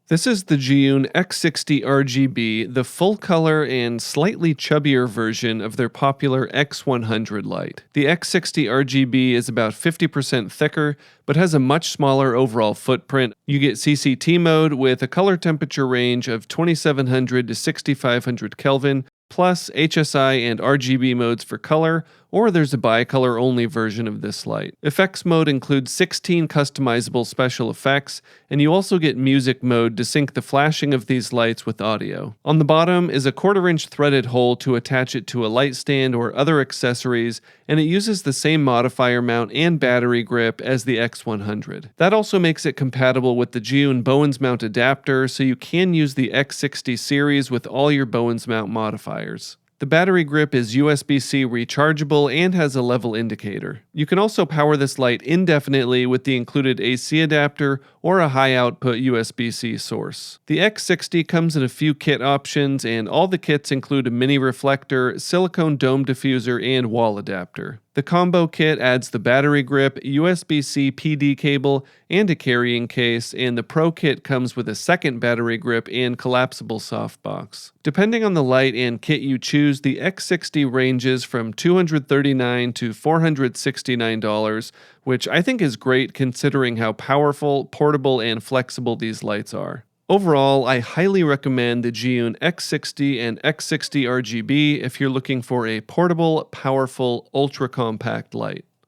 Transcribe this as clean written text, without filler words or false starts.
This is the Zhiyun X60RGB, the full-color and slightly chubbier version of their popular X100 light. The X60RGB is about 50% thicker, but has a much smaller overall footprint. You get CCT mode with a color temperature range of 2700 to 6500 Kelvin, plus HSI and RGB modes for color, or there's a bicolor only version of this light. Effects mode includes 16 customizable special effects, and you also get music mode to sync the flashing of these lights with audio. On the bottom is a 1/4-inch threaded hole to attach it to a light stand or other accessories, and it uses the same modifier mount and battery grip as the X100. That also makes it compatible with the Zhiyun bowens mount adapter, so you can use the X60 series with all your bowens mount modifiers. The battery grip is USB-C rechargeable and has a level indicator. You can also power this light indefinitely with the included AC adapter or a high-output USB-C source. The X60 comes in a few kit options, and all the kits include a mini reflector, silicone dome diffuser, and wall adapter. The combo kit adds the battery grip, USB-C PD cable, and a carrying case, and the Pro kit comes with a second battery grip and collapsible softbox. Depending on the light and kit you choose, the X60 ranges from $239 to $469, which I think is great considering how powerful, portable, and flexible these lights are. Overall, I highly recommend the Zhiyun X60 and X60RGB if you're looking for a portable, powerful, ultra-compact light.